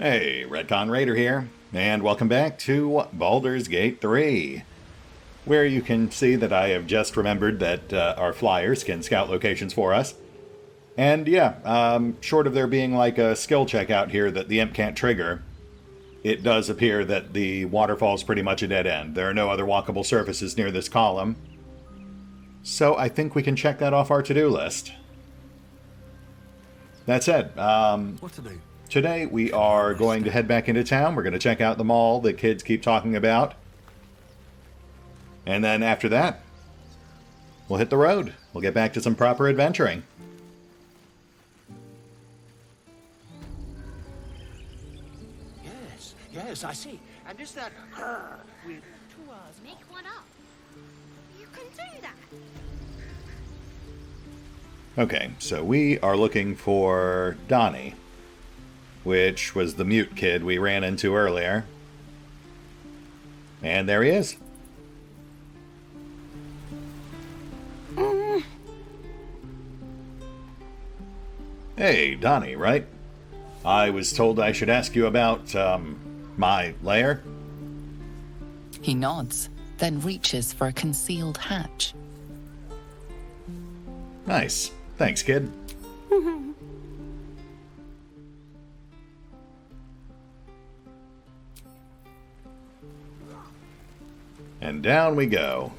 Hey, RetconRaider here, and welcome back to Baldur's Gate 3, where you can see that I have just remembered that our flyers can scout locations for us. And yeah, short of there being like a skill check out here that the imp can't trigger, it does appear that the waterfall's pretty much a dead end. There are no other walkable surfaces near this column, so I think we can check that off our to-do list. That said, what to do? Today we are going to head back into town. We're going to check out the mall that kids keep talking about. And then after that, we'll hit the road. We'll get back to some proper adventuring. Yes, I see. And is that her with 2 R's? Make one up. You can do that. Okay, so we are looking for Donnie, which was the mute kid we ran into earlier. And there he is. Hey, Donnie, right? I was told I should ask you about, my lair. He nods, then reaches for a concealed hatch. Nice. Thanks, kid. And down we go.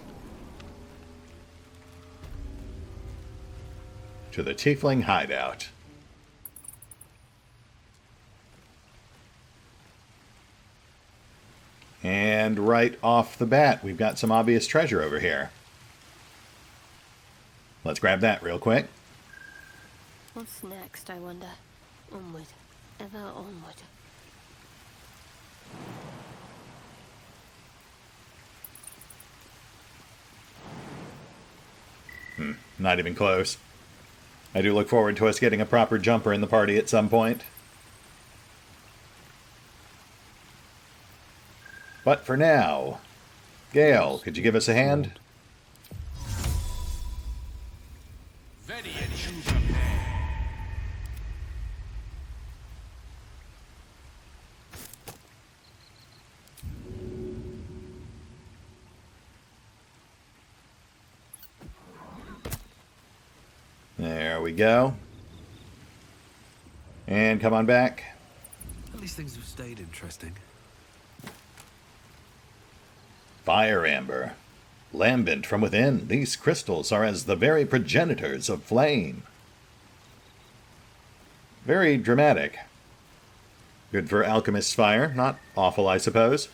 To the Tiefling hideout. And right off the bat, we've got some obvious treasure over here. Let's grab that real quick. What's next, I wonder? Onward. Ever onward. Not even close. I do look forward to us getting a proper jumper in the party at some point. But for now, Gale, could you give us a hand? There we go. And come on back. At least things have stayed interesting. Fire amber. Lambent from within. These crystals are as the very progenitors of flame. Very dramatic. Good for alchemist's fire. Not awful, I suppose.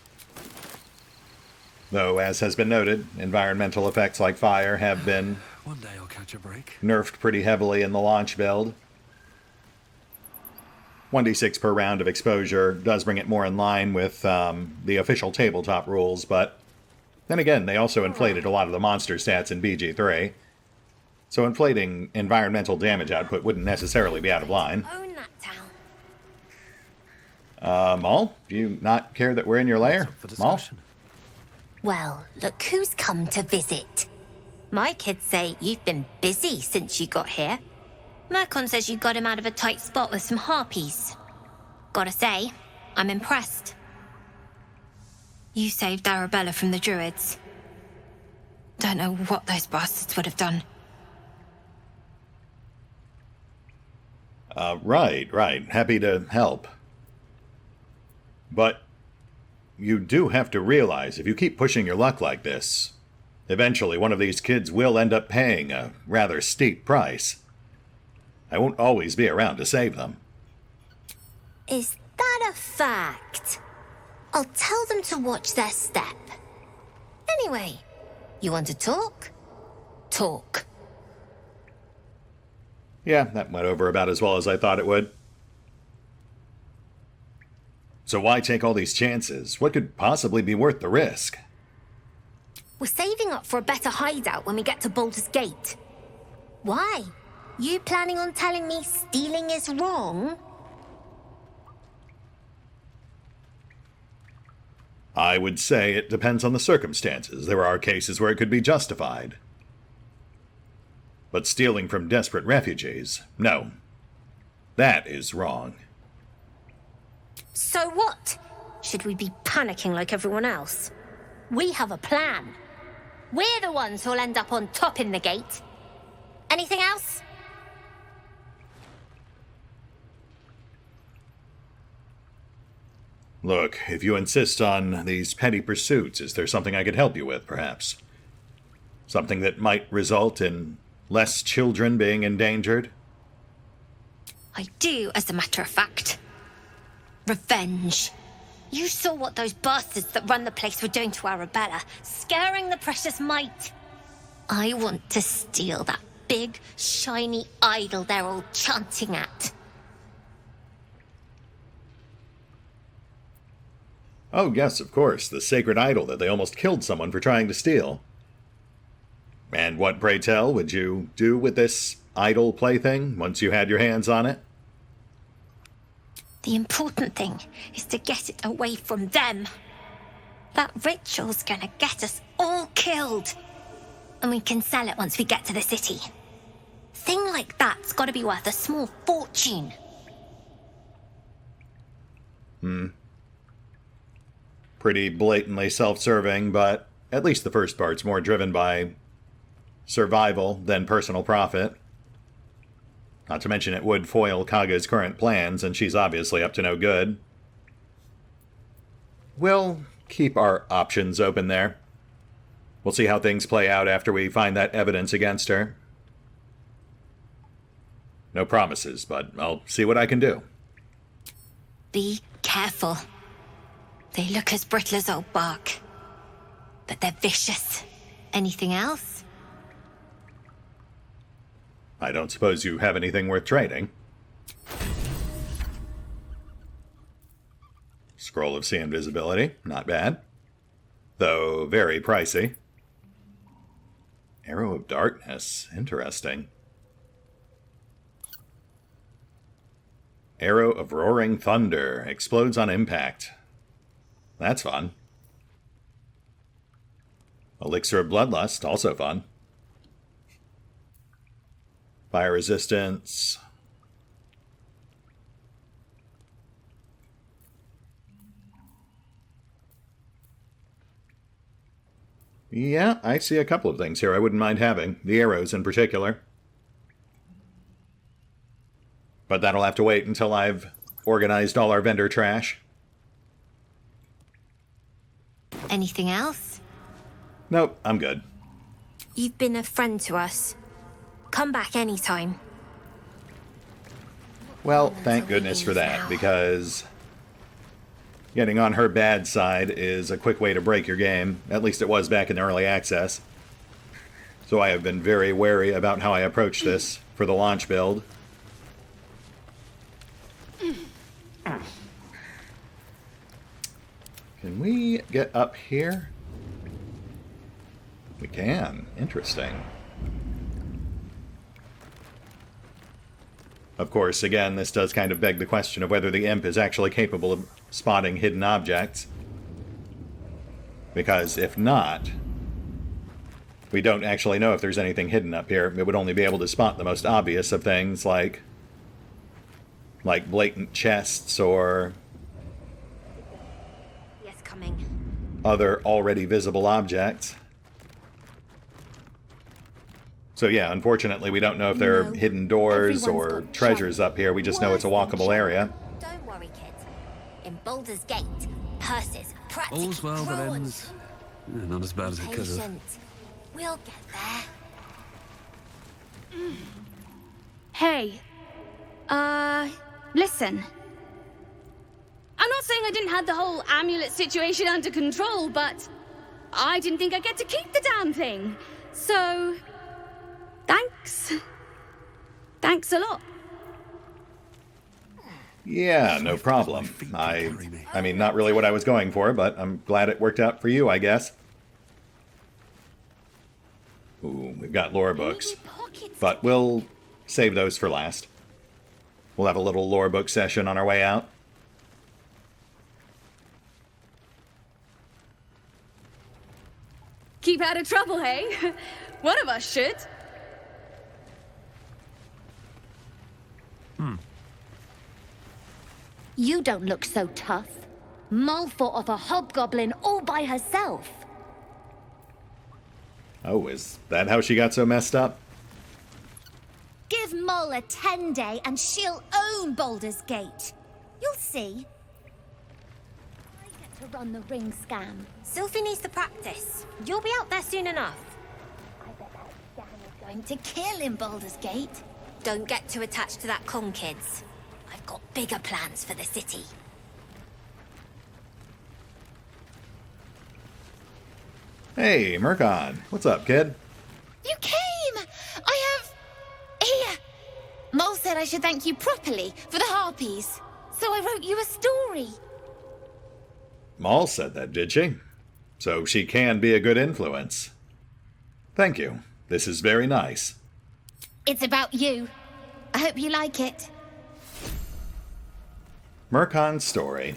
Though, as has been noted, environmental effects like fire have been One day I'll catch a break. nerfed pretty heavily in the launch build. 1d6 per round of exposure does bring it more in line with the official tabletop rules, but then again, they also inflated a lot of the monster stats in BG3, so inflating environmental damage output wouldn't necessarily be out of line. Own that town. Maul, do you not care that we're in your lair? Up for Maul? discussion. Well, look who's come to visit. My kids say you've been busy since you got here. Mercon says you got him out of a tight spot with some harpies. Gotta say, I'm impressed. You saved Arabella from the druids. Don't know what those bastards would have done. Right. Happy to help. But you do have to realize, if you keep pushing your luck like this, eventually one of these kids will end up paying a rather steep price. I won't always be around to save them. Is that a fact? I'll tell them to watch their step. Anyway, you want to talk? Talk. Yeah, that went over about as well as I thought it would. So why take all these chances? What could possibly be worth the risk? We're saving up for a better hideout when we get to Baldur's Gate. Why? You planning on telling me stealing is wrong? I would say it depends on the circumstances. There are cases where it could be justified. But stealing from desperate refugees, no. That is wrong. So what? Should we be panicking like everyone else? We have a plan. We're the ones who'll end up on top in the gate. Anything else? Look, if you insist on these petty pursuits, is there something I could help you with, perhaps? Something that might result in less children being endangered? I do, as a matter of fact. Revenge. You saw what those bastards that run the place were doing to Arabella, scaring the precious mite. I want to steal that big, shiny idol they're all chanting at. Oh, yes, of course, the sacred idol that they almost killed someone for trying to steal. And what, pray tell, would you do with this idol plaything once you had your hands on it? The important thing is to get it away from them. That ritual's gonna get us all killed. And we can sell it once we get to the city. Thing like that's gotta be worth a small fortune. Pretty blatantly self-serving, but at least the first part's more driven by survival than personal profit. Not to mention it would foil Kaga's current plans, and she's obviously up to no good. We'll keep our options open there. We'll see how things play out after we find that evidence against her. No promises, but I'll see what I can do. Be careful. They look as brittle as old bark. But they're vicious. Anything else? I don't suppose you have anything worth trading. Scroll of Sea Invisibility, not bad. Though very pricey. Arrow of Darkness, interesting. Arrow of Roaring Thunder, explodes on impact. That's fun. Elixir of Bloodlust, also fun. Fire resistance. Yeah, I see a couple of things here I wouldn't mind having. The arrows in particular. But that'll have to wait until I've organized all our vendor trash. Anything else? Nope, I'm good. You've been a friend to us. Come back anytime. Well, thank goodness for that, because getting on her bad side is a quick way to break your game. At least it was back in early access. So I have been very wary about how I approach this for the launch build. Can we get up here? We can. Interesting. Of course, again, this does kind of beg the question of whether the imp is actually capable of spotting hidden objects. Because if not, we don't actually know if there's anything hidden up here. It would only be able to spot the most obvious of things like blatant chests or Yes, coming. other already visible objects. So yeah, unfortunately we don't know if there are hidden doors or treasures up here. We just know it's a walkable area. Don't worry, kid. In Baldur's Gate, purses practically All's well that growing. ends. Yeah, not as bad as it could have. Patient. We'll get there. Hey. Listen. I'm not saying I didn't have the whole amulet situation under control, but I didn't think I'd get to keep the damn thing. So, thanks. Thanks a lot. Yeah, no problem. I mean, not really what I was going for, but I'm glad it worked out for you, I guess. Ooh, we've got lore books. But we'll save those for last. We'll have a little lore book session on our way out. Keep out of trouble, hey? One of us should. You don't look so tough. Mole fought off a hobgoblin all by herself. Oh, is that how she got so messed up? Give Mole a 10-day and she'll own Baldur's Gate. You'll see. I get to run the ring scam. Sylvie needs to practice. You'll be out there soon enough. I bet that scam is going to kill in Baldur's Gate. Don't get too attached to that con, kids. I've got bigger plans for the city. Hey, Mercon. What's up, kid? You came! I have... Here! Mole said I should thank you properly for the harpies. So I wrote you a story. Maul said that, did she? So she can be a good influence. Thank you. This is very nice. It's about you. I hope you like it. Mercon's story.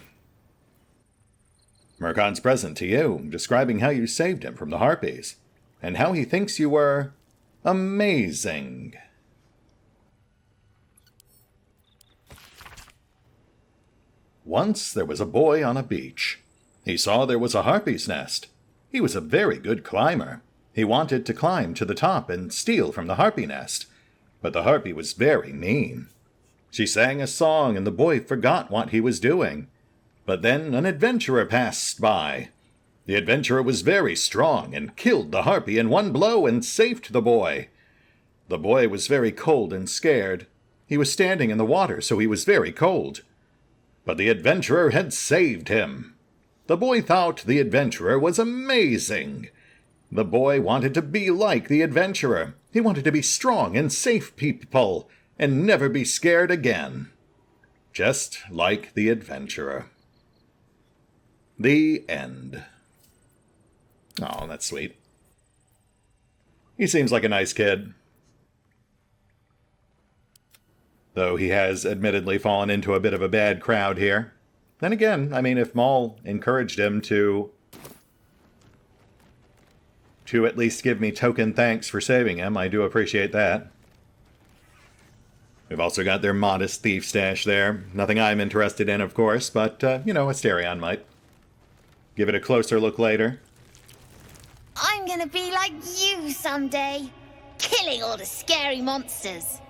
Mercon's present to you, describing how you saved him from the harpies, and how he thinks you were amazing. Once there was a boy on a beach. He saw there was a harpy's nest. He was a very good climber. He wanted to climb to the top and steal from the harpy nest, but the harpy was very mean. She sang a song and the boy forgot what he was doing. But then an adventurer passed by. The adventurer was very strong and killed the harpy in one blow and saved the boy. The boy was very cold and scared. He was standing in the water, so he was very cold. But the adventurer had saved him. The boy thought the adventurer was amazing. The boy wanted to be like the adventurer. He wanted to be strong and save people and never be scared again. Just like the adventurer. The end. Oh, that's sweet. He seems like a nice kid. Though he has admittedly fallen into a bit of a bad crowd here. Then again, I mean, if Maul encouraged him to at least give me token thanks for saving him, I do appreciate that. We've also got their modest thief stash there. Nothing I'm interested in, of course, but, you know, Asterion might. Give it a closer look later. I'm gonna be like you someday. Killing all the scary monsters.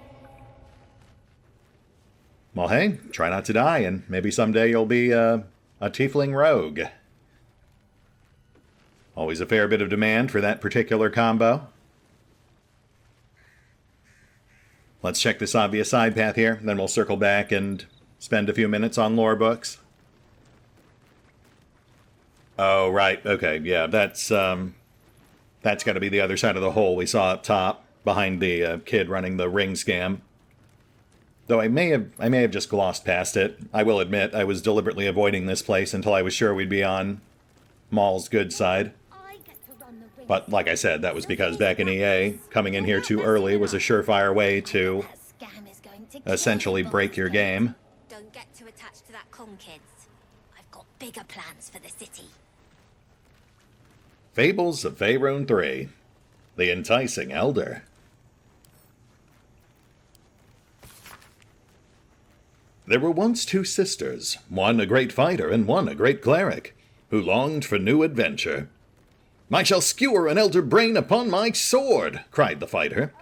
Well, hey, try not to die, and maybe someday you'll be, a tiefling rogue. Always a fair bit of demand for that particular combo. Let's check this obvious side path here, then we'll circle back and spend a few minutes on lore books. Oh, right, okay, yeah, that's got to be the other side of the hole we saw up top, behind the kid running the ring scam. Though I may have just glossed past it. I will admit, I was deliberately avoiding this place until I was sure we'd be on Maul's good side. But like I said, that was because back in EA, coming in here too early was a surefire way to essentially break your game. Don't get too attached to that con, kids. I've got bigger plans for the city. Fables of Faerun 3. The Enticing Elder. There were once two sisters, one a great fighter and one a great cleric, who longed for new adventure. "I shall skewer an elder brain upon my sword," cried the fighter.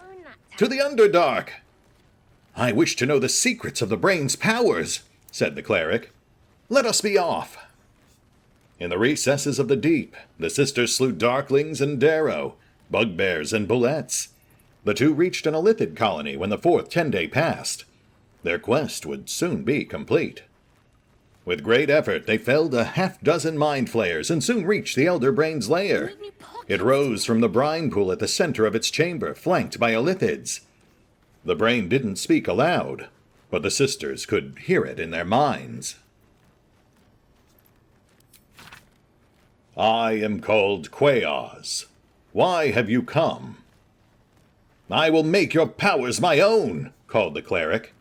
"To the Underdark." "I wish to know the secrets of the brain's powers," said the cleric. "Let us be off." In the recesses of the deep, the sisters slew darklings and darrow, bugbears and bullets. The two reached an Lae'd colony when the fourth 10-day passed. Their quest would soon be complete. With great effort, they felled a half-dozen mind flayers and soon reached the Elder Brain's lair. It rose from the brine pool at the center of its chamber, flanked by Elithids. The brain didn't speak aloud, but the sisters could hear it in their minds. "I am called Quaoz. Why have you come?" "I will make your powers my own," called the cleric.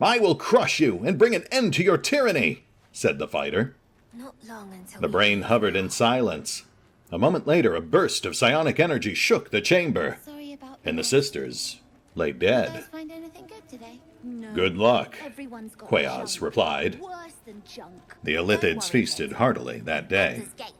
"I will crush you and bring an end to your tyranny," said the fighter. Not long until The brain hovered in silence. A moment later, a burst of psionic energy shook the chamber, Sorry about and the sisters lay dead. find anything good? today? No. Good luck, Everyone's got Queaz junk. replied. Worse than junk. The Don't Illithids worry, feasted kid. heartily that day. Baldur's Gate.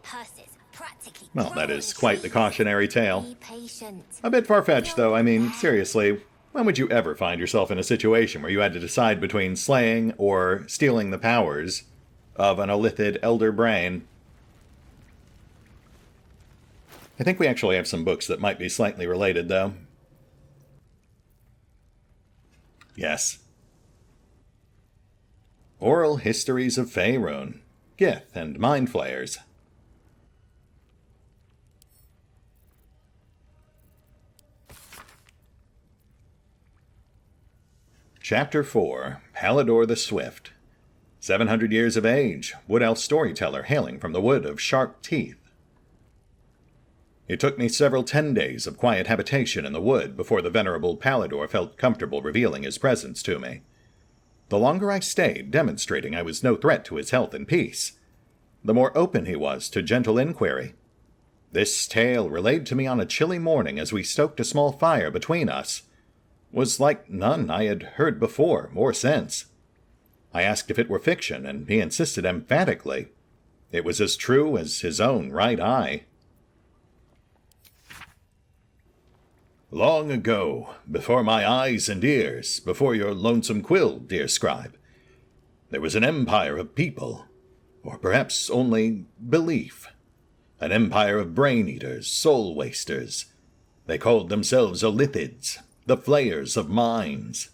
Purses practically Well, that growing is quite the trees. cautionary tale. Be patient. A bit far-fetched, though. I mean, seriously, when would you ever find yourself in a situation where you had to decide between slaying or stealing the powers of an Illithid elder brain? I think we actually have some books that might be slightly related, though. Yes. Oral Histories of Faerun, Gith, and Mind Flayers. Chapter 4, Halidor the Swift. 700 years of age, wood elf storyteller hailing from the wood of Sharp Teeth. It took me several 10 days of quiet habitation in the wood before the venerable Pallador felt comfortable revealing his presence to me. The longer I stayed, demonstrating I was no threat to his health and peace, the more open he was to gentle inquiry. This tale, relayed to me on a chilly morning as we stoked a small fire between us, was like none I had heard before or since. I asked if it were fiction, and he insisted emphatically it was as true as his own right eye. Long ago, before my eyes and ears, before your lonesome quill, dear scribe, there was an empire of people, or perhaps only belief. An empire of brain-eaters, soul-wasters. They called themselves Illithids, the flayers of minds.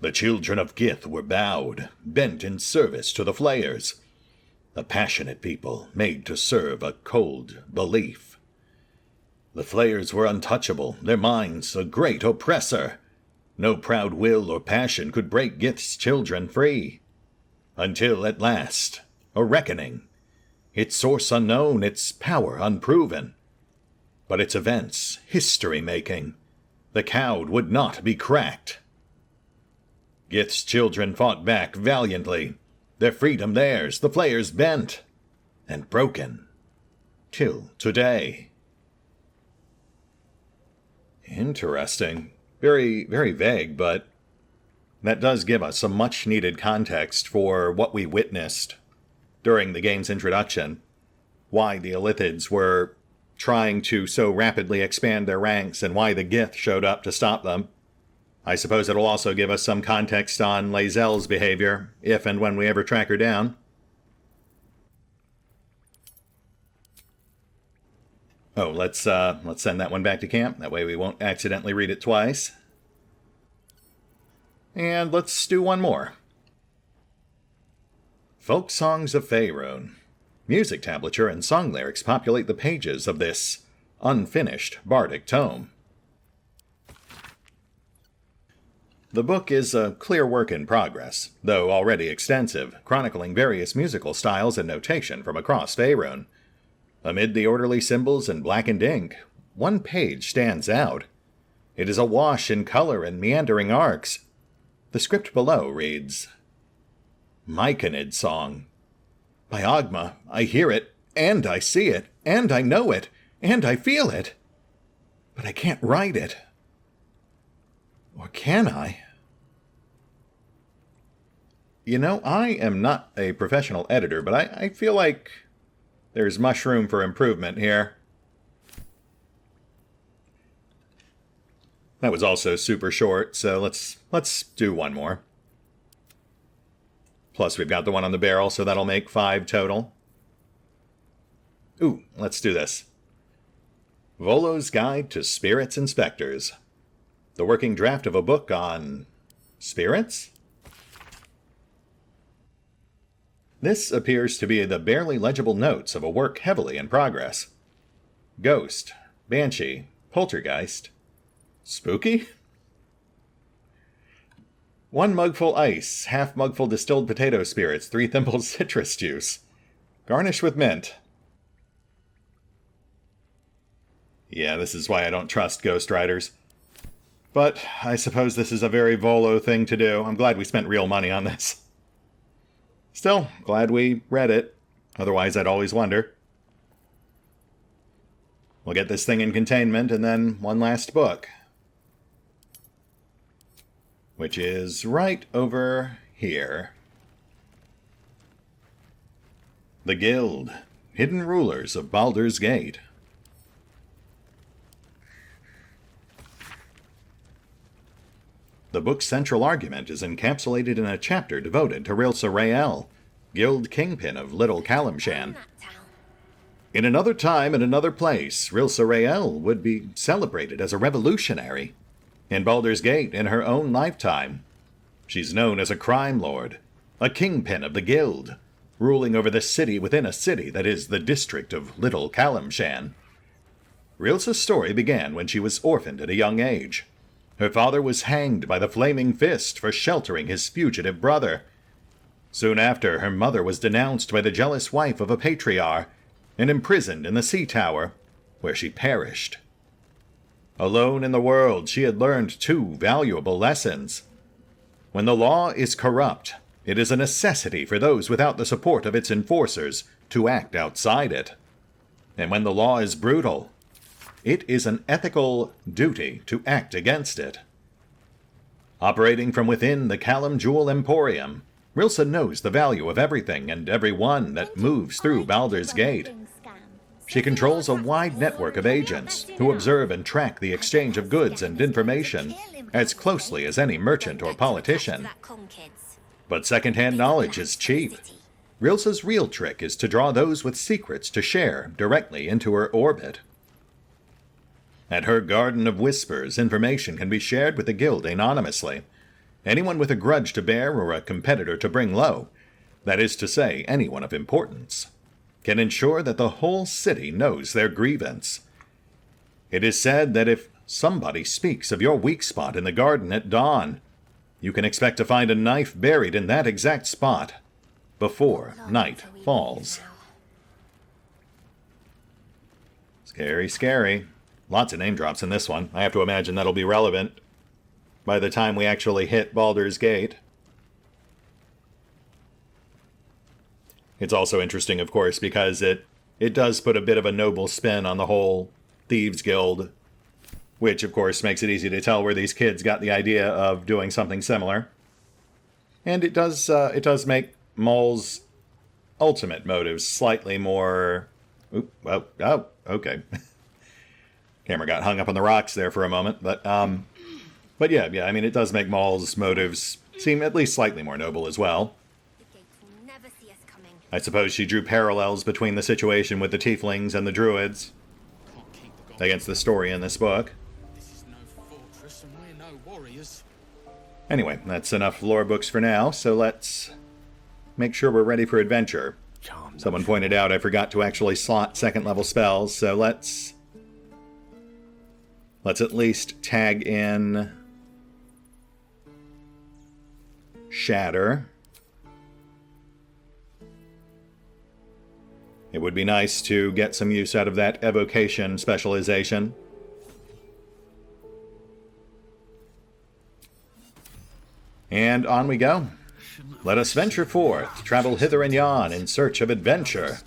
The children of Gith were bowed, bent in service to the flayers. A passionate people made to serve a cold belief. The flayers were untouchable, their minds a great oppressor. No proud will or passion could break Gith's children free. Until, at last, a reckoning. Its source unknown, its power unproven. But its events, history-making. The cowed would not be cracked. Gith's children fought back valiantly, their freedom theirs, the flayers bent and broken. Till today. Interesting. Very, very vague, but that does give us some much-needed context for what we witnessed during the game's introduction. Why the Illithids were trying to so rapidly expand their ranks, and why the Gith showed up to stop them. I suppose it'll also give us some context on Lae'zel's behavior, if and when we ever track her down. Oh, let's send that one back to camp. That way we won't accidentally read it twice. And let's do one more. Folk Songs of Faerun. Music tablature and song lyrics populate the pages of this unfinished bardic tome. The book is a clear work in progress, though already extensive, chronicling various musical styles and notation from across Faerun. Amid the orderly symbols and blackened ink, one page stands out. It is awash in color and meandering arcs. The script below reads, Myconid Song. By Ogma, I hear it, and I see it, and I know it, and I feel it. But I can't write it. Or can I? You know, I am not a professional editor, but I feel like there's much room for improvement here. That was also super short, so let's do one more. Plus we've got the one on the barrel, so that'll make 5 total. Ooh, let's do this. Volo's Guide to Spirits and Spectres. The working draft of a book on spirits? This appears to be the barely legible notes of a work heavily in progress. Ghost, Banshee, Poltergeist. Spooky? 1 mugful ice, half mugful distilled potato spirits, 3 thimbles citrus juice. Garnish with mint. Yeah, this is why I don't trust ghostwriters. But I suppose this is a very Volo thing to do. I'm glad we spent real money on this. Still, glad we read it. Otherwise, I'd always wonder. We'll get this thing in containment, and then one last book. which is right over here. The Guild, hidden rulers of Baldur's Gate. The book's central argument is encapsulated in a chapter devoted to Rilsa Rael, Guild Kingpin of Little Calimshan. In another time and another place, Rilsa Rael would be celebrated as a revolutionary. In Baldur's Gate, in her own lifetime, she's known as a crime lord, a kingpin of the Guild, ruling over the city within a city that is the district of Little Calimshan. Rilsa's story began when she was orphaned at a young age. Her father was hanged by the Flaming Fist for sheltering his fugitive brother. Soon after, her mother was denounced by the jealous wife of a patriarch and imprisoned in the Sea Tower, where she perished. Alone in the world, she had learned two valuable lessons. When the law is corrupt, it is a necessity for those without the support of its enforcers to act outside it. And when the law is brutal, it is an ethical duty to act against it. Operating from within the Callum Jewel Emporium, Rilsa knows the value of everything and everyone that moves through Baldur's Gate. She controls a wide network of agents who observe and track the exchange of goods and information as closely as any merchant or politician. But second-hand knowledge is cheap. Rilsa's real trick is to draw those with secrets to share directly into her orbit. At her Garden of Whispers, information can be shared with the Guild anonymously. Anyone with a grudge to bear or a competitor to bring low, that is to say, anyone of importance, can ensure that the whole city knows their grievance. It is said that if somebody speaks of your weak spot in the garden at dawn, you can expect to find a knife buried in that exact spot before night falls. Scary, scary. Lots of name drops in this one. I have to imagine that'll be relevant by the time we actually hit Baldur's Gate. It's also interesting, of course, because it does put a bit of a noble spin on the whole Thieves Guild, which, of course, makes it easy to tell where these kids got the idea of doing something similar. And it does make Mull's ultimate motives slightly more... Oh, okay. Camera got hung up on the rocks there for a moment, but yeah, I mean, it does make Mull's motives seem at least slightly more noble as well. I suppose she drew parallels between the situation with the Tieflings and the Druids against the story in this book. Anyway, that's enough lore books for now, so let's make sure we're ready for adventure. Someone pointed out I forgot to actually slot second-level spells, so let's at least tag in Shatter. It would be nice to get some use out of that evocation specialization. And on we go. Let us venture forth, travel hither and yon in search of adventure.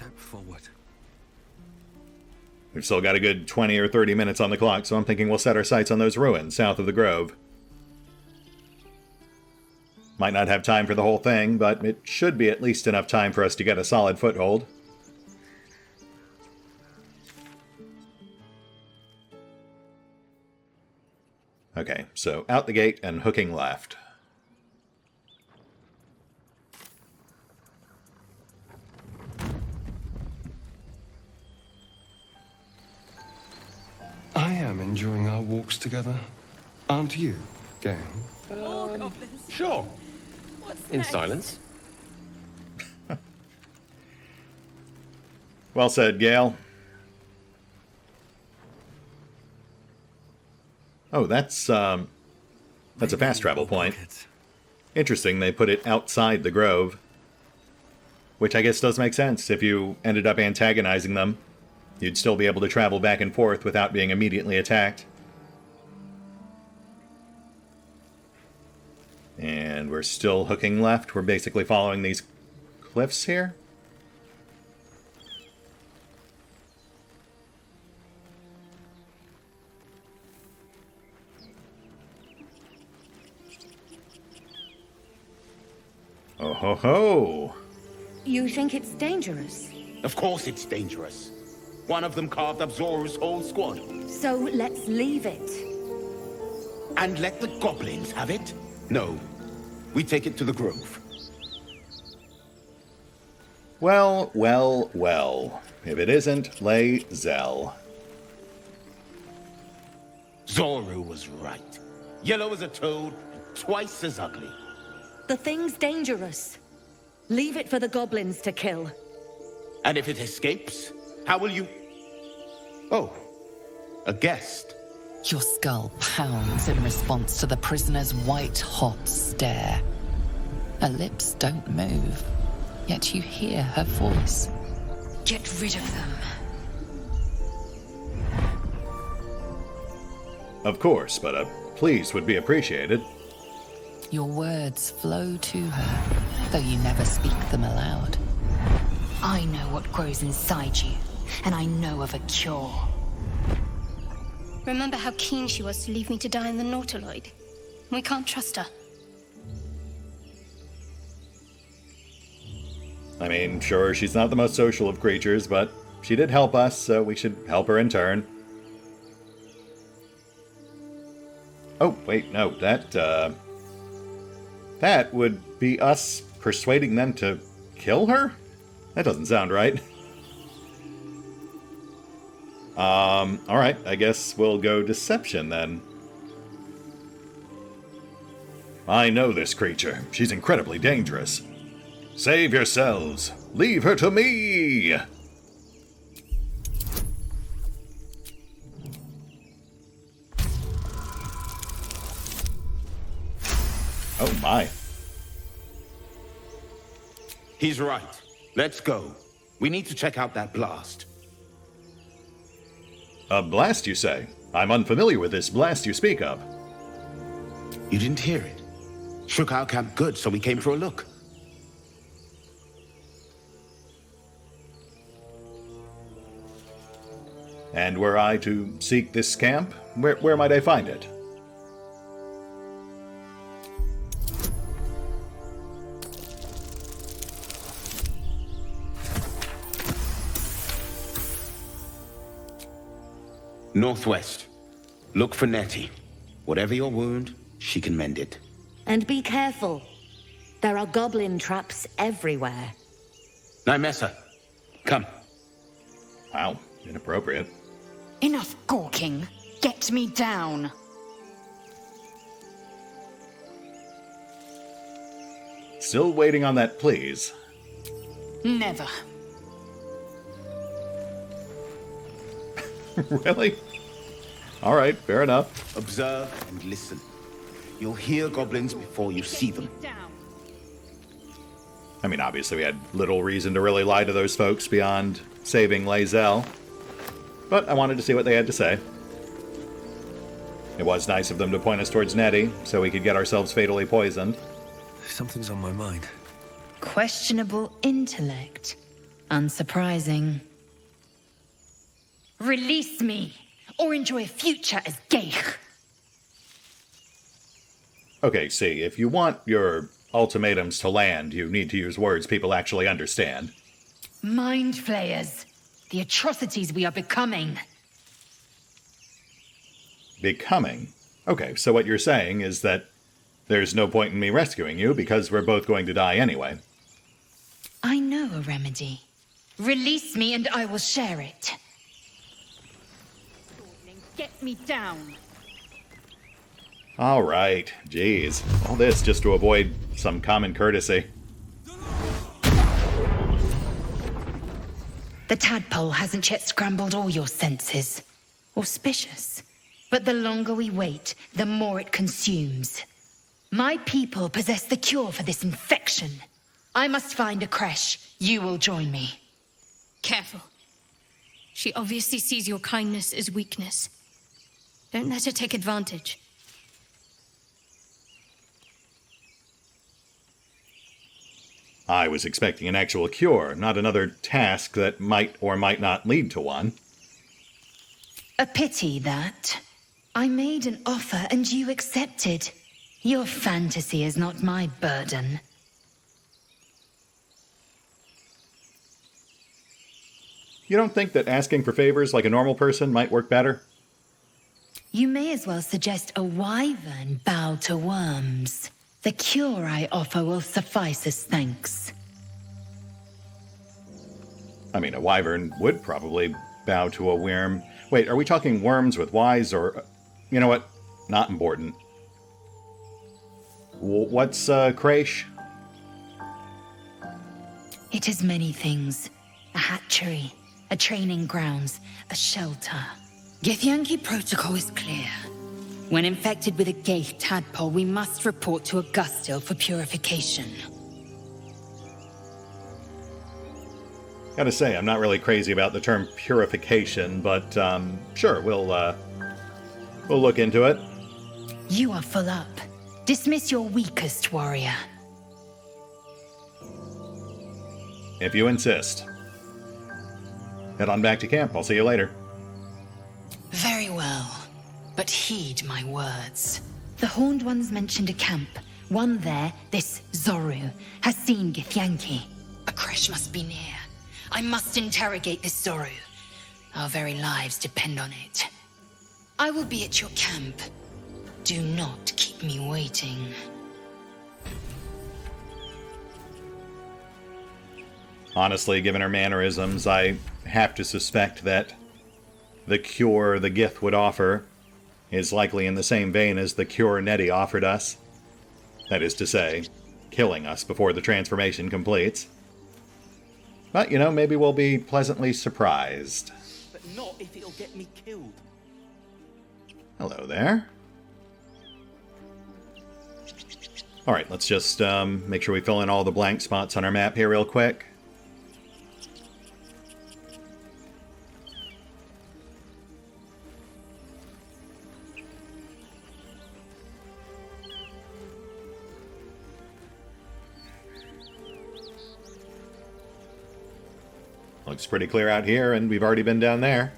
We've still got a good 20 or 30 minutes on the clock, so I'm thinking we'll set our sights on those ruins south of the grove. Might not have time for the whole thing, but it should be at least enough time for us to get a solid foothold. Okay, so out the gate and hooking left. I am enjoying our walks together. Aren't you, gang? Sure. In silence. Well said, Gale. Oh, that's a fast travel point. Interesting, they put it outside the grove. Which I guess does make sense. If you ended up antagonizing them, you'd still be able to travel back and forth without being immediately attacked. And we're still hooking left. We're basically following these cliffs here. Oh ho ho! You think it's dangerous? Of course it's dangerous. One of them carved up Zoru's whole squad. So let's leave it. And let the goblins have it? No. We take it to the grove. Well, well, well. If it isn't Lae'd. Zoru was right. Yellow as a toad, and twice as ugly. The thing's dangerous. Leave it for the goblins to kill. And if it escapes, how will you... Oh, a guest. Your skull pounds in response to the prisoner's white-hot stare. Her lips don't move, yet you hear her voice. Get rid of them. Of course, but a please would be appreciated. Your words flow to her, though you never speak them aloud. I know what grows inside you, and I know of a cure. Remember how keen she was to leave me to die in the Nautiloid? We can't trust her. I mean, sure, she's not the most social of creatures, but she did help us, so we should help her in turn. Oh, wait, no, that would be us persuading them to kill her? That doesn't sound right. Alright, I guess we'll go deception then. I know this creature. She's incredibly dangerous. Save yourselves. Leave her to me! Oh my. He's right. Let's go. We need to check out that blast. A blast, you say? I'm unfamiliar with this blast you speak of. You didn't hear it? Shook our camp good, so we came for a look. And were I to seek this camp, where might I find it? Northwest. Look for Nettie. Whatever your wound, she can mend it. And be careful. There are goblin traps everywhere. Nymessa, come. Wow, inappropriate. Enough gawking. Get me down. Still waiting on that please. Never. Really? Alright, fair enough. Observe and listen. You'll hear goblins before you see them. I mean, obviously we had little reason to really lie to those folks beyond saving Lae'd. But I wanted to see what they had to say. It was nice of them to point us towards Nettie, so we could get ourselves fatally poisoned. Something's on my mind. Questionable intellect. Unsurprising. Release me, or enjoy a future as Geich. Okay, see, if you want your ultimatums to land, you need to use words people actually understand. Mind flayers. The atrocities we are becoming. Becoming? Okay, so what you're saying is that there's no point in me rescuing you because we're both going to die anyway. I know a remedy. Release me and I will share it. Get me down. Alright, jeez. All this just to avoid some common courtesy. The tadpole hasn't yet scrambled all your senses. Auspicious. But the longer we wait, the more it consumes. My people possess the cure for this infection. I must find a creche. You will join me. Careful. She obviously sees your kindness as weakness. Don't let her take advantage. I was expecting an actual cure, not another task that might or might not lead to one. A pity that. I made an offer and you accepted. Your fantasy is not my burden. You don't think that asking for favors like a normal person might work better? You may as well suggest a wyvern bow to worms. The cure I offer will suffice as thanks. I mean, a wyvern would probably bow to a worm. Wait, are we talking worms with Ys or... You know what? Not important. What's, Crash? It is many things. A hatchery, a training grounds, a shelter. Githyanki protocol is clear. When infected with a Gaith tadpole, we must report to Augustil for purification. Gotta say, I'm not really crazy about the term purification, but, sure, we'll look into it. You are full up. Dismiss your weakest warrior. If you insist. Head on back to camp. I'll see you later. Very well. But heed my words. The Horned Ones mentioned a camp. One there, this Zoru, has seen Githyanki. A crash must be near. I must interrogate this Zoru. Our very lives depend on it. I will be at your camp. Do not keep me waiting. Honestly, given her mannerisms, I have to suspect that the cure the Gith would offer is likely in the same vein as the cure Nettie offered us. That is to say, killing us before the transformation completes. But, you know, maybe we'll be pleasantly surprised. But not if it'll get me killed. Hello there. Alright, let's just make sure we fill in all the blank spots on our map here real quick. Looks pretty clear out here, and we've already been down there.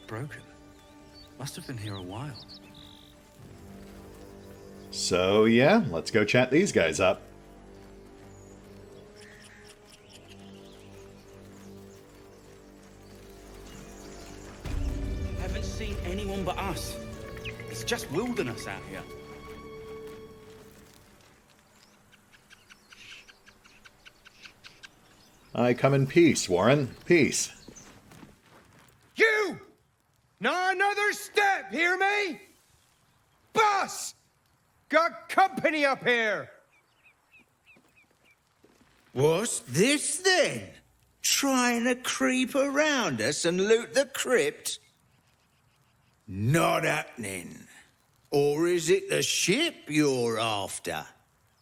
Broken. Must have been here a while. So, yeah, let's go chat these guys up. Haven't seen anyone but us. It's just wilderness out here. I come in peace, Warryn. Peace. You! Not another step, hear me? Boss! Got company up here! What's this then? Trying to creep around us and loot the crypt? Not happening. Or is it the ship you're after?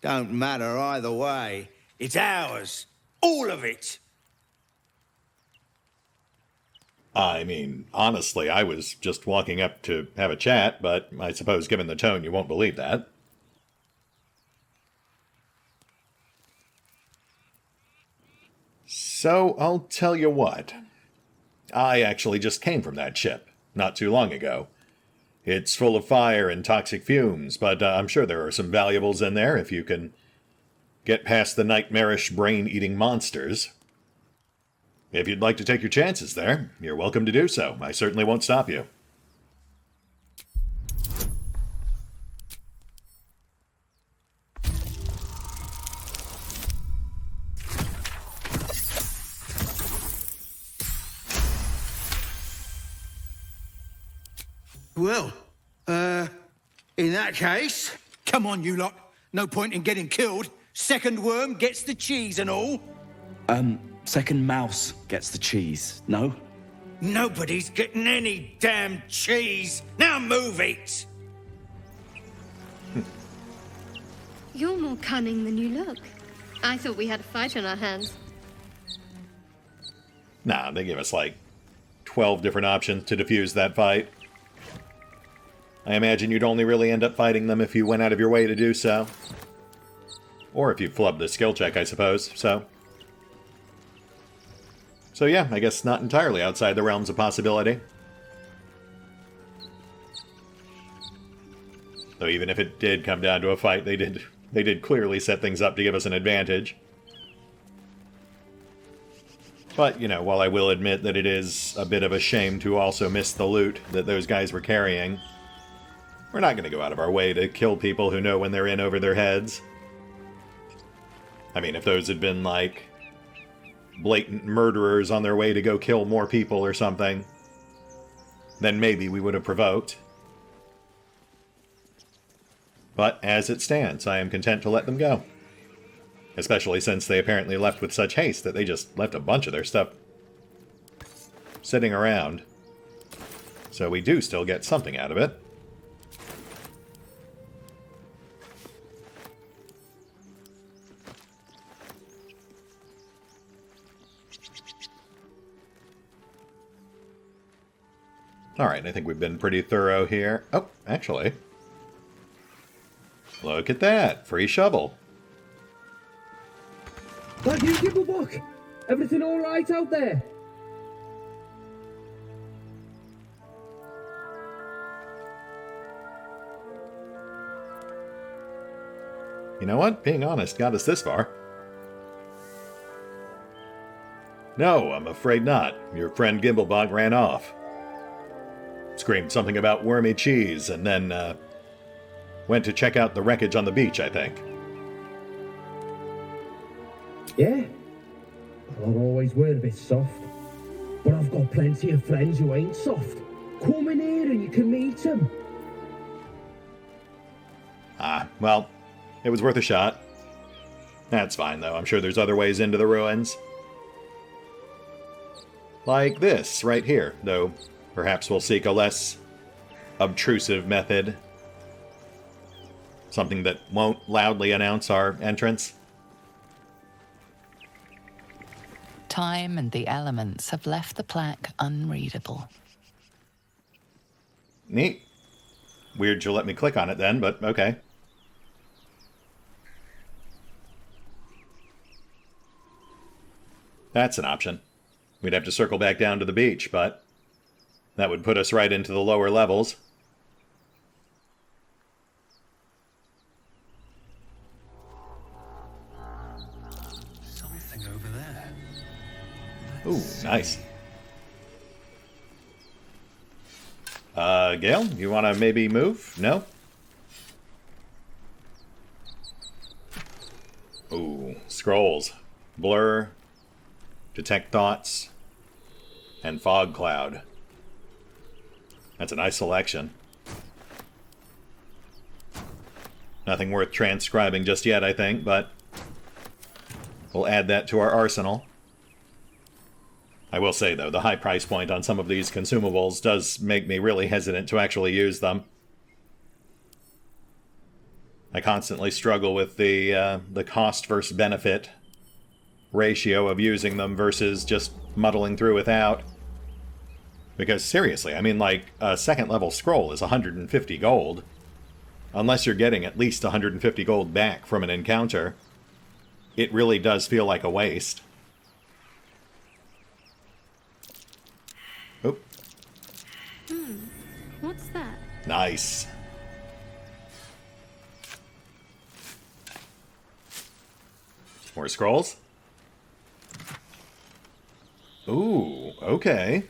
Don't matter either way. It's ours. All of it. I mean, honestly, I was just walking up to have a chat, but I suppose given the tone, you won't believe that. So, I'll tell you what. I actually just came from that ship, not too long ago. It's full of fire and toxic fumes, but I'm sure there are some valuables in there if you can get past the nightmarish brain-eating monsters. If you'd like to take your chances there, you're welcome to do so. I certainly won't stop you. Well, in that case... Come on, you lot. No point in getting killed. Second worm gets the cheese and all. Second mouse gets the cheese, no? Nobody's getting any damn cheese. Now move it! You're more cunning than you look. I thought we had a fight on our hands. Nah, they give us like 12 different options to defuse that fight. I imagine you'd only really end up fighting them if you went out of your way to do so. Or if you flubbed the skill check, I suppose, So yeah, I guess not entirely outside the realms of possibility. Though even if it did come down to a fight, they did clearly set things up to give us an advantage. But, you know, while I will admit that it is a bit of a shame to also miss the loot that those guys were carrying, we're not going to go out of our way to kill people who know when they're in over their heads. I mean, if those had been, like, blatant murderers on their way to go kill more people or something, then maybe we would have provoked. But as it stands, I am content to let them go. Especially since they apparently left with such haste that they just left a bunch of their stuff sitting around. So we do still get something out of it. Alright, I think we've been pretty thorough here. Oh, actually. Look at that! Free shovel. Thank you, Gibblebuck. Everything all right out there? You know what? Being honest got us this far. No, I'm afraid not. Your friend Gimblebog ran off. Screamed something about wormy cheese, and then, went to check out the wreckage on the beach, I think. Yeah? Well, I always were a bit soft. But I've got plenty of friends who ain't soft. Come in here and you can meet them. Ah, well, it was worth a shot. That's fine, though. I'm sure there's other ways into the ruins. Like this, right here, though perhaps we'll seek a less obtrusive method. Something that won't loudly announce our entrance. Time and the elements have left the plaque unreadable. Neat. Weird you let me click on it then, but okay. That's an option. We'd have to circle back down to the beach, but that would put us right into the lower levels. Something over there. Ooh, nice. Gale, you want to maybe move? No? Ooh, scrolls. Blur, detect thoughts, and fog cloud. That's a nice selection. Nothing worth transcribing just yet, I think, but we'll add that to our arsenal. I will say, though, the high price point on some of these consumables does make me really hesitant to actually use them. I constantly struggle with the cost versus benefit ratio of using them versus just muddling through without. Because seriously, I mean, like, a second level scroll is 150 gold. Unless you're getting at least 150 gold back from an encounter, it really does feel like a waste. Oh. What's that? Nice. More scrolls? Ooh, okay.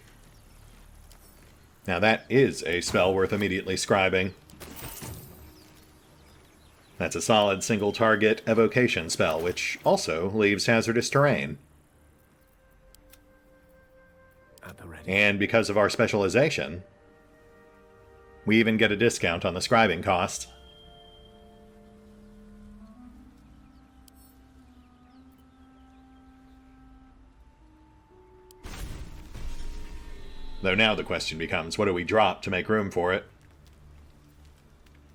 Now that is a spell worth immediately scribing. That's a solid single target evocation spell, which also leaves hazardous terrain. And because of our specialization, we even get a discount on the scribing cost. Though now the question becomes, what do we drop to make room for it?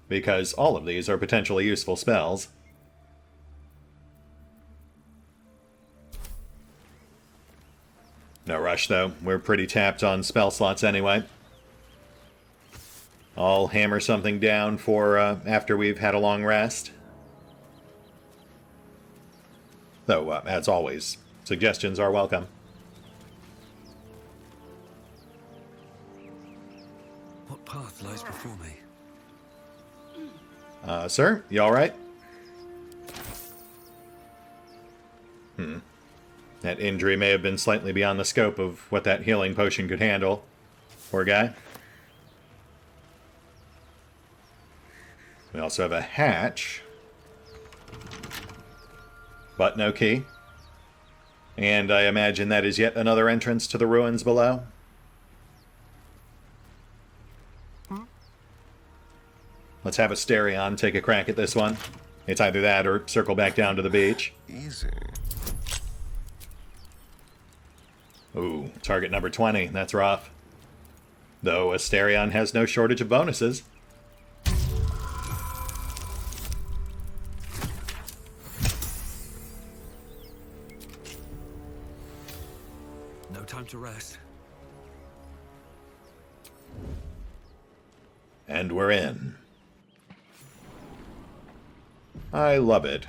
Because all of these are potentially useful spells. No rush, though. We're pretty tapped on spell slots anyway. I'll hammer something down for after we've had a long rest. Though, as always, suggestions are welcome. What path lies before me? Sir, you alright? That injury may have been slightly beyond the scope of what that healing potion could handle. Poor guy. We also have a hatch. But no key. And I imagine that is yet another entrance to the ruins below. Let's have Asterion take a crack at this one. It's either that or circle back down to the beach. Easy. Ooh, target number 20. That's rough. Though Asterion has no shortage of bonuses. No time to rest. And we're in. I love it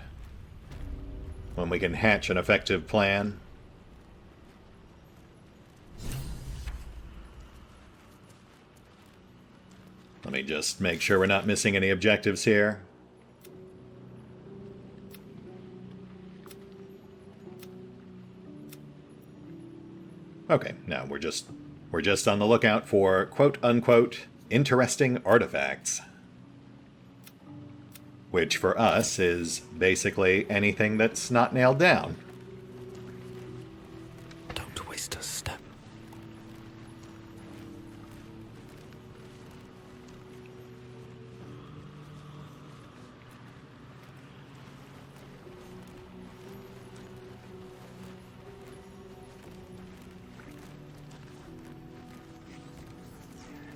when we can hatch an effective plan. Let me just make sure we're not missing any objectives here. Okay, no, we're just on the lookout for quote-unquote interesting artifacts. Which for us is basically anything that's not nailed down. Don't waste a step.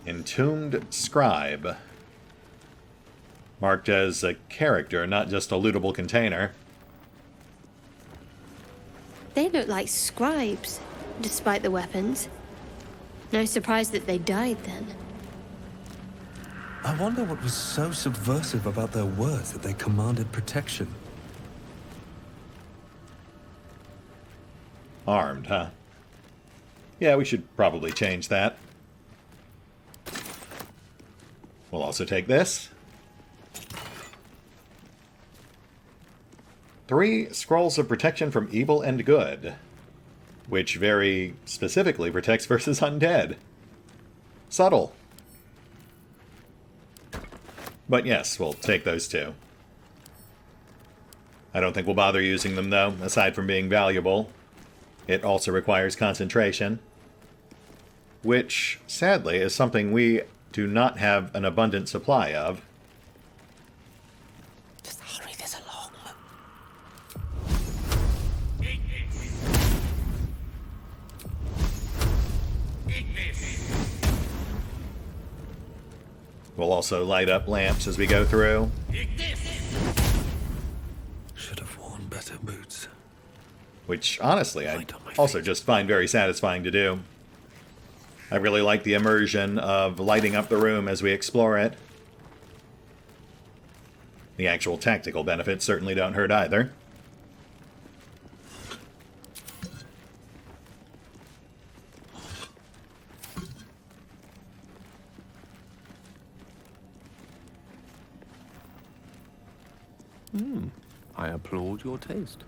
Entombed Scribe. Marked as a character, not just a lootable container. They look like scribes, despite the weapons. No surprise that they died then. I wonder what was so subversive about their words that they commanded protection. Armed, huh? Yeah, we should probably change that. We'll also take this. 3 scrolls of protection from evil and good, which very specifically protects versus undead. Subtle. But yes, we'll take those 2. I don't think we'll bother using them, though, aside from being valuable. It also requires concentration, which, sadly, is something we do not have an abundant supply of. Just hurry this along. We'll also light up lamps as we go through. Should have worn better boots. Which, honestly, I also just find very satisfying to do. I really like the immersion of lighting up the room as we explore it. The actual tactical benefits certainly don't hurt either. I applaud your taste.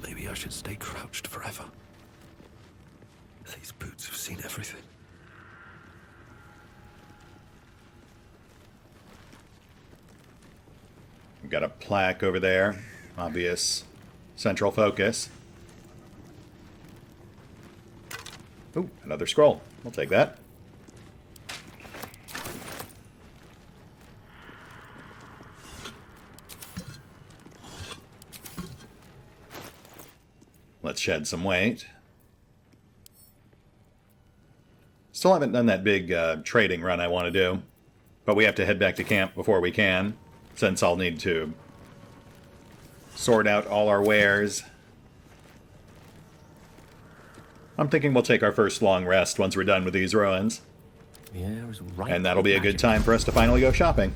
Maybe I should stay crouched forever. These boots have seen everything. We've got a plaque over there. Obvious central focus. Ooh, another scroll. We'll take that. Let's shed some weight. Still haven't done that big trading run I want to do, but we have to head back to camp before we can, since I'll need to sort out all our wares. I'm thinking we'll take our first long rest once we're done with these ruins. Yeah, it was right. And that'll be a good time for us to finally go shopping.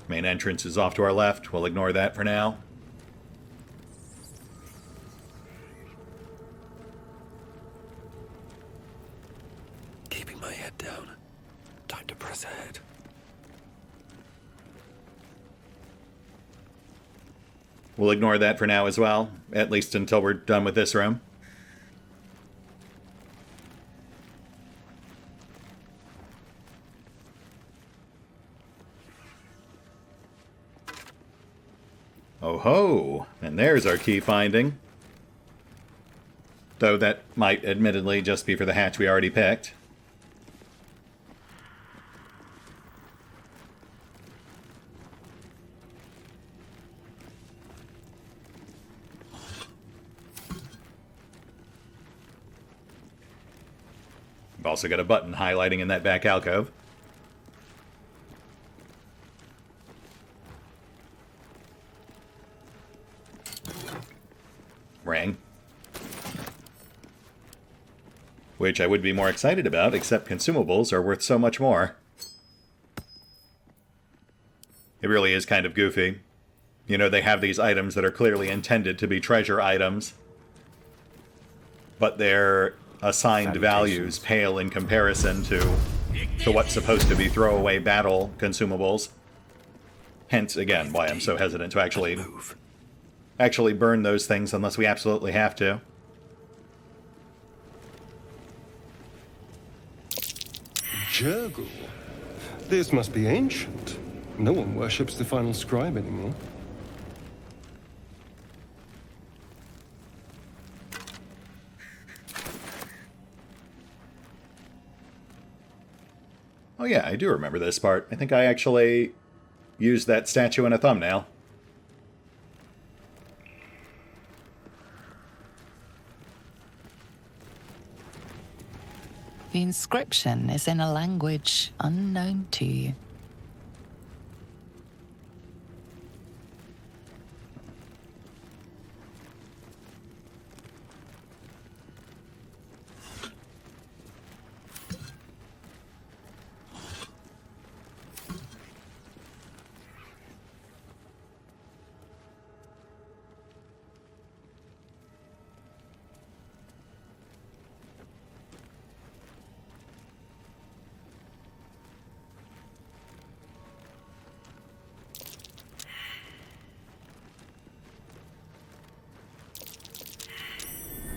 Main entrance is off to our left. We'll ignore that for now. head down. Time to press ahead. We'll ignore that for now as well, at least until we're done with this room. Oh ho! And there's our key finding. Though that might admittedly just be for the hatch we already picked. We've also got a button highlighting in that back alcove. Ring. Which I would be more excited about, except consumables are worth so much more. It really is kind of goofy. You know, they have these items that are clearly intended to be treasure items, but their assigned values pale in comparison to what's supposed to be throwaway battle consumables. Hence, again, why I'm so hesitant to actually burn those things unless we absolutely have to. Jurgle? This must be ancient. No one worships the final scribe anymore. Oh yeah, I do remember this part. I think I actually used that statue in a thumbnail. The inscription is in a language unknown to you.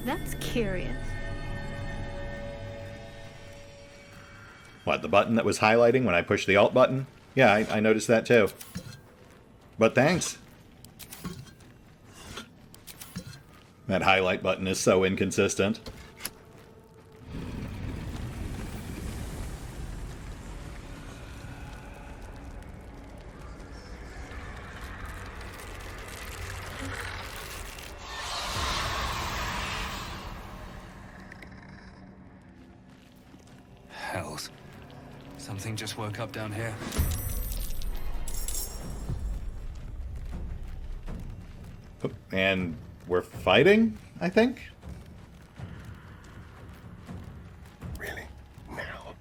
That's curious. What, the button that was highlighting when I pushed the Alt button? Yeah, I noticed that too. But thanks. That highlight button is so inconsistent. Hells. Something just woke up down here. And we're fighting, I think? Really? Now?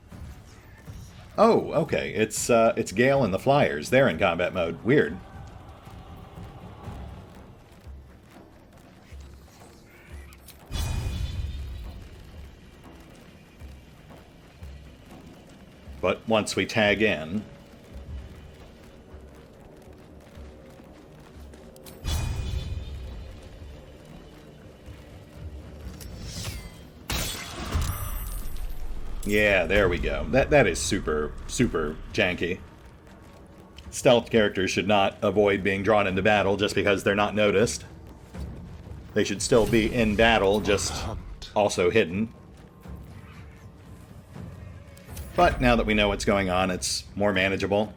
Oh, okay. It's Gale and the Flyers. They're in combat mode. Weird. But once we tag in... Yeah, there we go. That is super, super janky. Stealth characters should not avoid being drawn into battle just because they're not noticed. They should still be in battle, just also hidden. But now that we know what's going on, it's more manageable.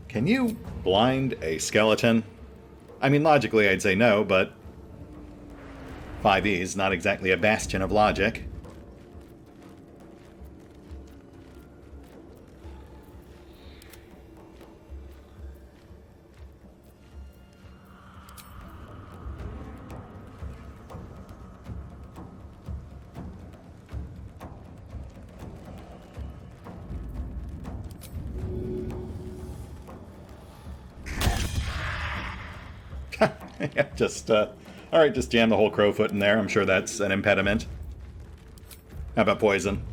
Can you blind a skeleton? I mean, logically I'd say no, but 5e is not exactly a bastion of logic. Just Alright, just jam the whole crowfoot in there. I'm sure that's an impediment. How about poison?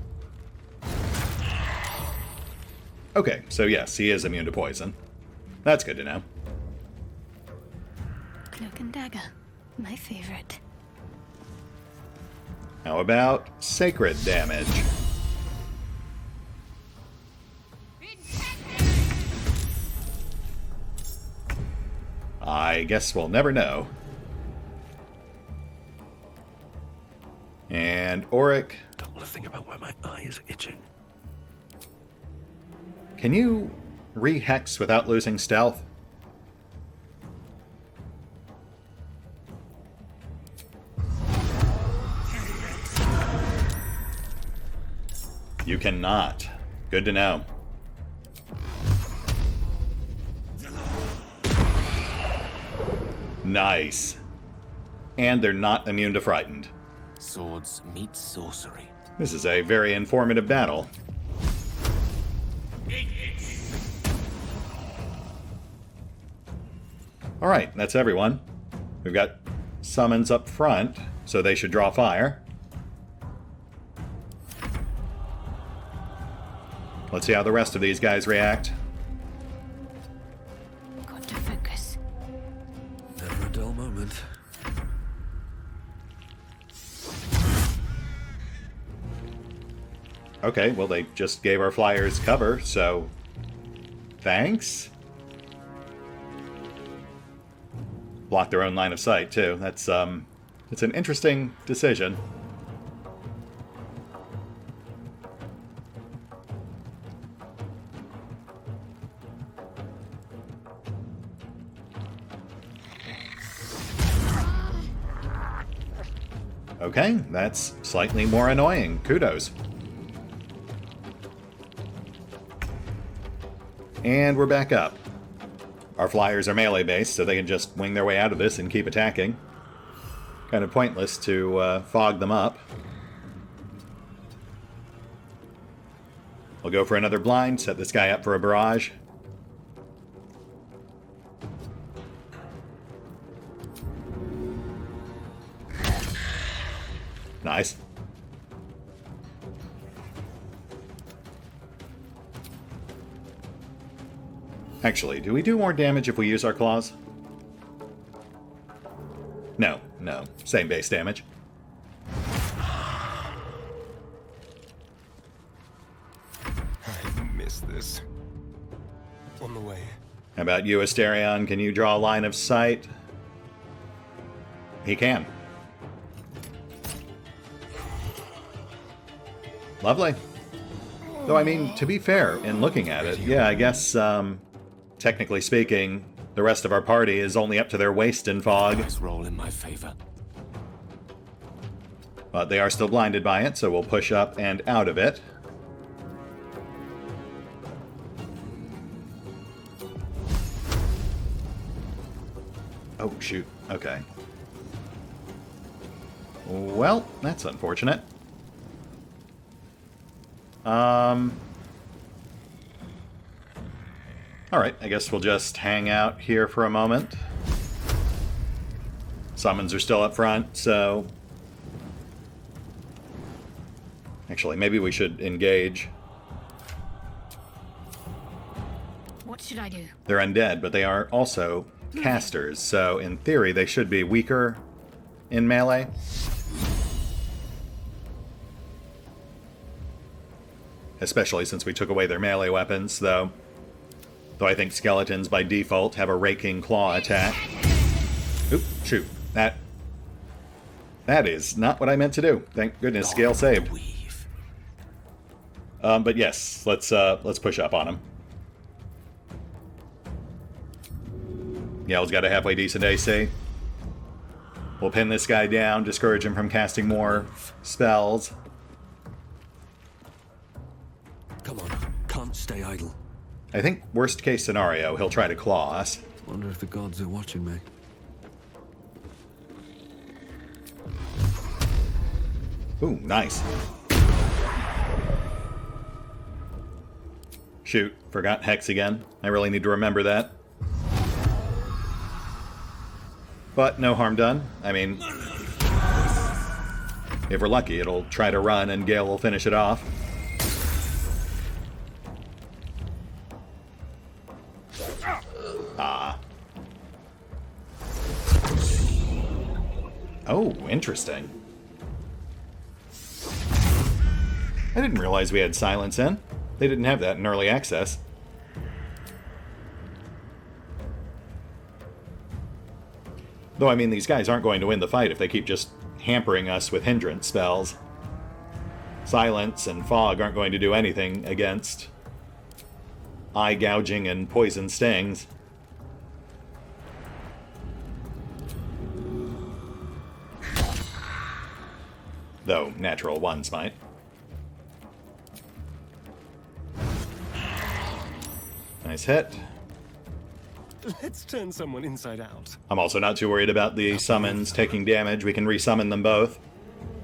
Okay, so yes, he is immune to poison. That's good to know. Cloak and dagger. My favorite. How about sacred damage? I guess we'll never know. And Auric. Don't want to think about where my eye is itching. Can you re-hex without losing stealth? You cannot. Good to know. Nice. And they're not immune to frightened. Swords meet sorcery. This is a very informative battle. Alright, that's everyone. We've got summons up front, so they should draw fire. Let's see how the rest of these guys react. Got to focus. Never a dull moment. Okay, well they just gave our flyers cover, so thanks. Block their own line of sight too. That's it's an interesting decision. Okay, that's slightly more annoying. Kudos. And we're back up. Our flyers are melee-based, so they can just wing their way out of this and keep attacking. Kind of pointless to fog them up. We'll go for another blind, set this guy up for a barrage. Nice. Actually, do we do more damage if we use our claws? No, no. Same base damage. I missed this. On the way. How about you, Asterion? Can you draw a line of sight? He can. Lovely. Though, I mean, to be fair, in looking at it, yeah, I guess, technically speaking, the rest of our party is only up to their waist in fog. Let's roll in my favor. But they are still blinded by it, so we'll push up and out of it. Oh, shoot. Okay. Well, that's unfortunate. Alright, I guess we'll just hang out here for a moment. Summons are still up front, so... Actually, maybe we should engage. What should I do? They're undead, but they are also casters, so in theory they should be weaker in melee. Especially since we took away their melee weapons, though. Though I think skeletons by default have a raking claw attack. Oop, shoot. That is not what I meant to do. Thank goodness, scale saved. But yes, let's push up on him. Yell's got a halfway decent AC. We'll pin this guy down, discourage him from casting more spells. Come on, can't stay idle. I think worst case scenario, he'll try to claw us. Wonder if the gods are watching me. Ooh, nice. Shoot, forgot Hex again. I really need to remember that. But no harm done. I mean, if we're lucky, it'll try to run and Gale will finish it off. Ah. Oh, interesting. I didn't realize we had silence in. They didn't have that in early access. Though, I mean, these guys aren't going to win the fight if they keep just hampering us with hindrance spells. Silence and fog aren't going to do anything against eye gouging and poison stings. Though natural ones might. Nice hit. Let's turn someone inside out. I'm also not too worried about the summons taking damage. We can resummon them both.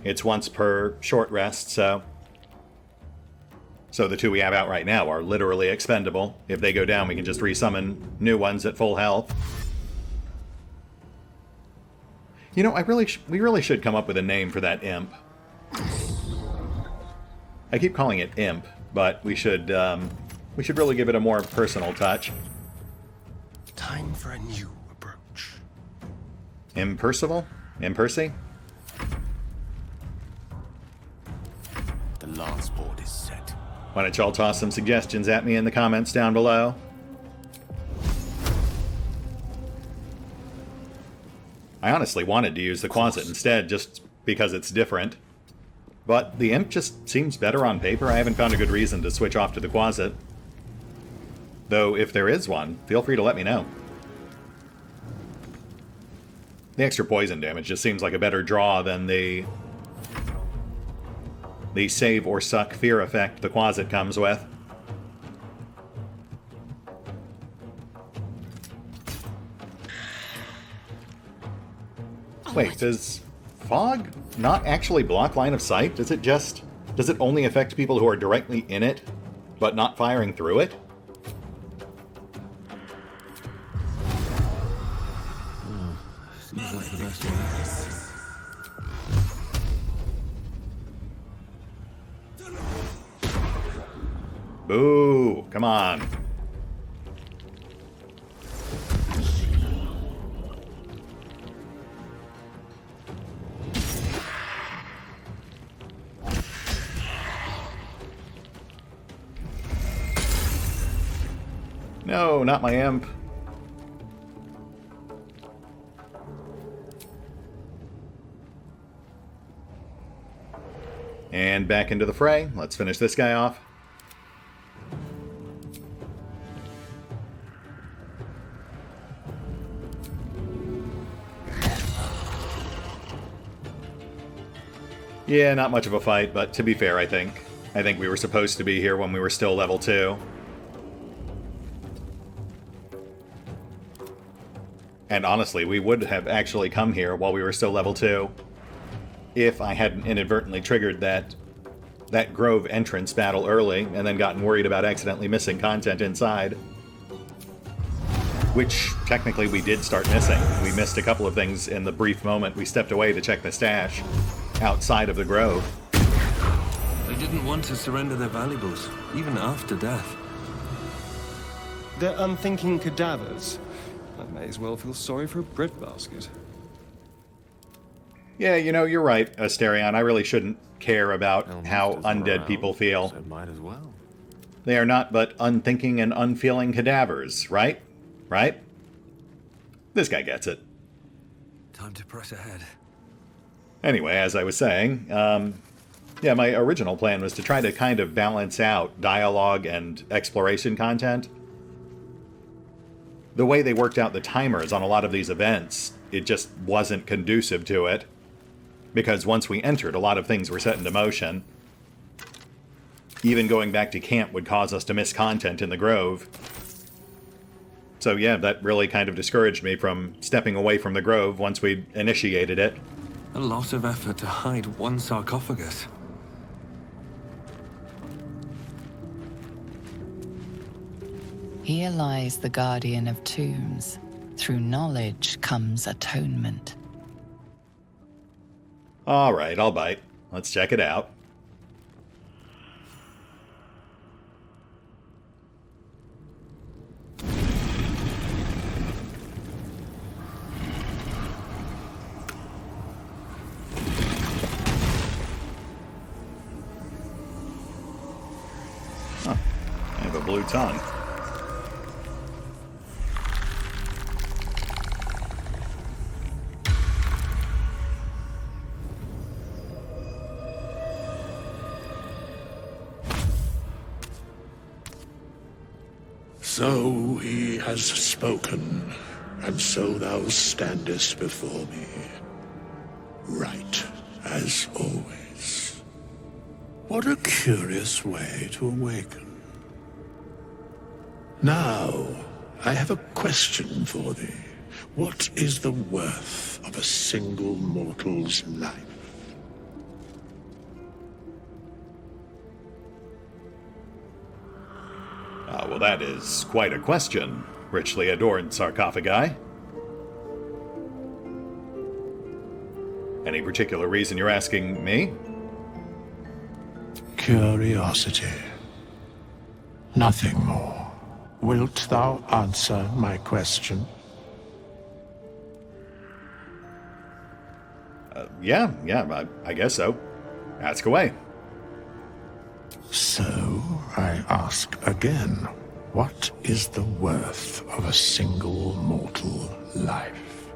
It's once per short rest, so the two we have out right now are literally expendable. If they go down, we can just resummon new ones at full health. You know, we really should come up with a name for that imp. I keep calling it imp, but we should really give it a more personal touch. Time for a new approach. Impercival? Impercy? The lance board is set. Why don't y'all toss some suggestions at me in the comments down below? I honestly wanted to use the Quasit instead, just because it's different. But the imp just seems better on paper. I haven't found a good reason to switch off to the Quasit. Though, if there is one, feel free to let me know. The extra poison damage just seems like a better draw than the save or suck fear effect the Quasit comes with. Wait, does fog not actually block line of sight? Does it only affect people who are directly in it, but not firing through it? Seems like the best way. Boo! Come on. No, not my imp. And back into the fray. Let's finish this guy off. Yeah, not much of a fight, but to be fair, I think we were supposed to be here when we were still level 2. And honestly, we would have actually come here while we were still level 2 if I hadn't inadvertently triggered that Grove entrance battle early and then gotten worried about accidentally missing content inside. Which, technically, we did start missing. We missed a couple of things in the brief moment we stepped away to check the stash outside of the Grove. They didn't want to surrender their valuables, even after death. They're unthinking cadavers. I may as well feel sorry for a breadbasket. Yeah, you know, you're right, Asterion. I really shouldn't care about how undead people feel. So might as well. They are not but unthinking and unfeeling cadavers, right? Right? This guy gets it. Time to press ahead. Anyway, as I was saying, yeah, my original plan was to try to kind of balance out dialogue and exploration content. The way they worked out the timers on a lot of these events, it just wasn't conducive to it. Because once we entered, a lot of things were set into motion. Even going back to camp would cause us to miss content in the Grove. So yeah, that really kind of discouraged me from stepping away from the Grove once we'd initiated it. A lot of effort to hide one sarcophagus. Here lies the Guardian of Tombs, through knowledge comes atonement. All right, I'll bite. Let's check it out. Huh. I have a blue tongue. So he has spoken, and so thou standest before me, right as always. What a curious way to awaken. Now, I have a question for thee. What is the worth of a single mortal's life? Well, that is quite a question, richly adorned sarcophagi. Any particular reason you're asking me? Curiosity. Nothing more. Wilt thou answer my question? Yeah, I guess so. Ask away. So, I ask again, what is the worth of a single mortal life?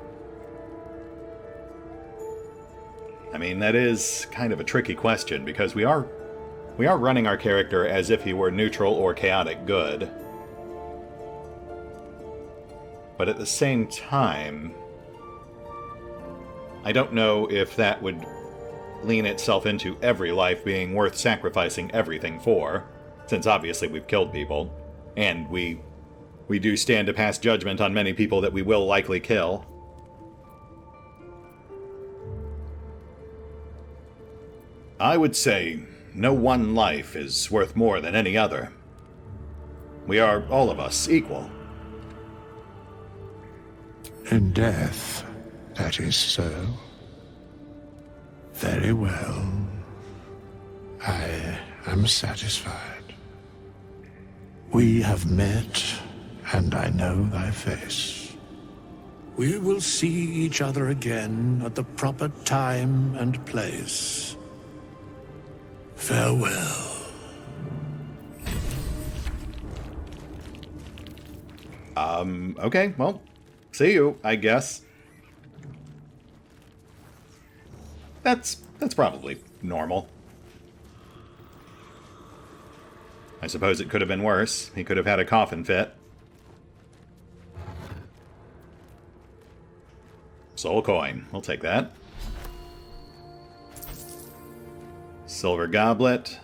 I mean, that is kind of a tricky question, because we are running our character as if he were neutral or chaotic good. But at the same time, I don't know if that would lean itself into every life being worth sacrificing everything for, since obviously we've killed people, and we do stand to pass judgment on many people that we will likely kill. I would say no one life is worth more than any other. We are, all of us, equal. In death, that is so. Very well. I am satisfied. We have met, and I know thy face. We will see each other again at the proper time and place. Farewell. Okay, well, see you, I guess. That's probably normal. I suppose it could have been worse. He could have had a coffin fit. Soul coin. We'll take that. Silver goblet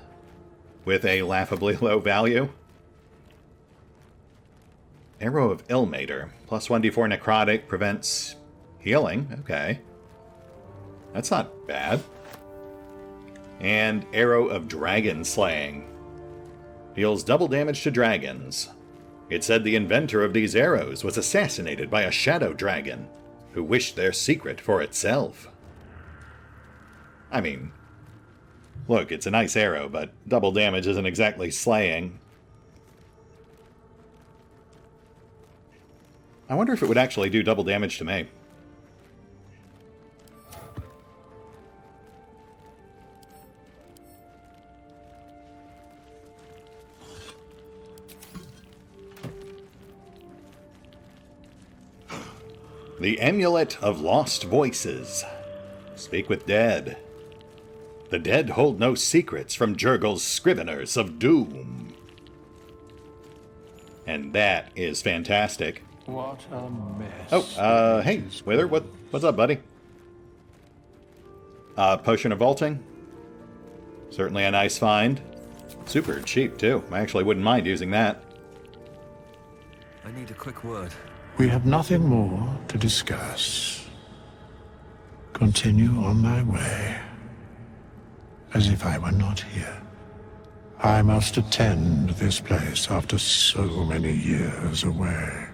with a laughably low value. Arrow of Ilmater. Plus 1d4 necrotic. Prevents healing. Okay. That's not bad. And Arrow of Dragon Slaying. Deals double damage to dragons. It said the inventor of these arrows was assassinated by a shadow dragon, who wished their secret for itself. I mean, look, it's a nice arrow, but double damage isn't exactly slaying. I wonder if it would actually do double damage to me. The Amulet of Lost Voices. Speak with dead. The dead hold no secrets from Jurgel's scriveners of doom. And that is fantastic. What a mess. Oh, hey, Wither, what's up, buddy? Potion of Vaulting. Certainly a nice find. Super cheap, too. I actually wouldn't mind using that. I need a quick word. We have nothing more to discuss. Continue on thy way, as if I were not here. I must attend this place after so many years away.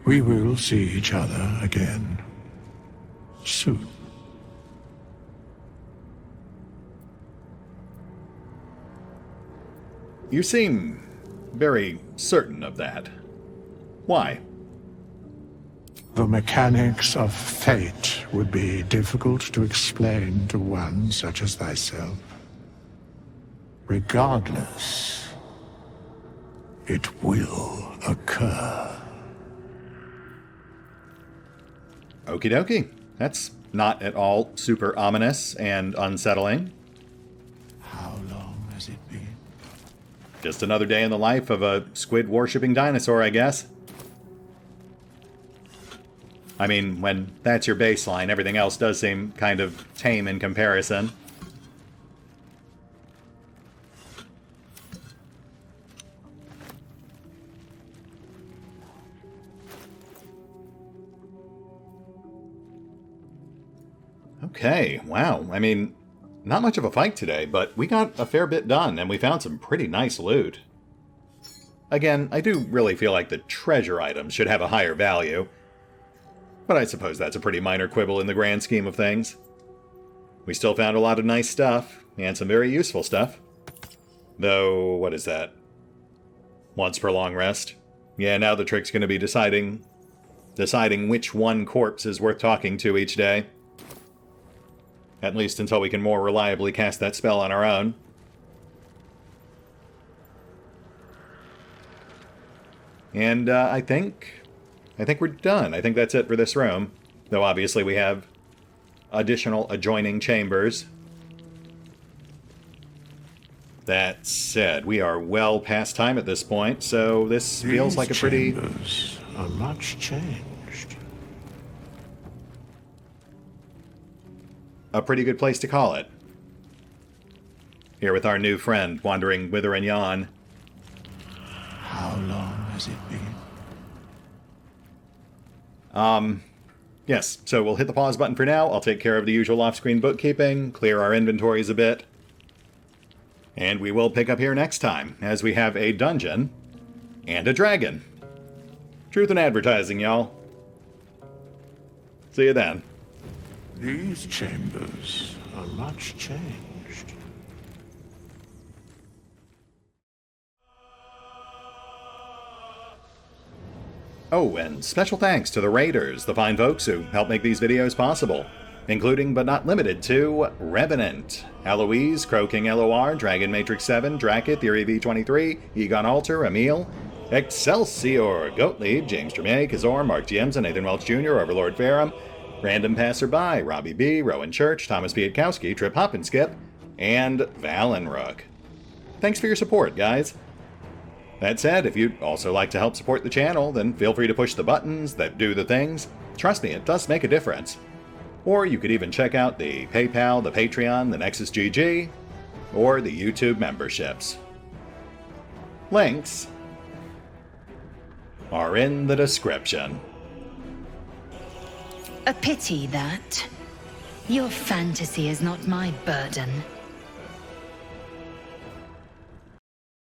We will see each other again soon. You seem very certain of that. Why? The mechanics of fate would be difficult to explain to one such as thyself. Regardless, it will occur. Okie dokie. That's not at all super ominous and unsettling. How long has it been? Just another day in the life of a squid-worshipping dinosaur, I guess. I mean, when that's your baseline, everything else does seem kind of tame in comparison. Okay, wow. I mean, not much of a fight today, but we got a fair bit done, and we found some pretty nice loot. Again, I do really feel like the treasure items should have a higher value, but I suppose that's a pretty minor quibble in the grand scheme of things. We still found a lot of nice stuff, and some very useful stuff. Though, what is that? Once per long rest? Yeah, now the trick's going to be deciding which one corpse is worth talking to each day. At least until we can more reliably cast that spell on our own. And I think we're done. I think that's it for this room. Though obviously we have additional adjoining chambers. That said, we are well past time at this point, so this feels like a pretty... These chambers are much changed. A pretty good place to call it. Here with our new friend, wandering whither and yon. How long has it been? Yes, so we'll hit the pause button for now. I'll take care of the usual off-screen bookkeeping, clear our inventories a bit. And we will pick up here next time, as we have a dungeon and a dragon. Truth in advertising, y'all. See you then. These chambers are much changed. Oh, and special thanks to the Raiders, the fine folks who help make these videos possible, including but not limited to Revenant, Alois, CrowkingLoR, Dragon Matrix 7, Drakiith, Theory V23, EgonAlter, Emile, Exsellsior, Gottlieb, James Trimmier, Kazorm, Mark Giemza, Nathan Welch Jr., OverlordPherom, RandomPassrby, RobbyB, Rowan Church, Tomasz Piątkowski, Triphoppenskip, and Valinrook. Thanks for your support, guys. That said, if you'd also like to help support the channel, then feel free to push the buttons that do the things. Trust me, it does make a difference. Or you could even check out the PayPal, the Patreon, the Nexus GG, or the YouTube memberships. Links are in the description. A pity that. Your fantasy is not my burden.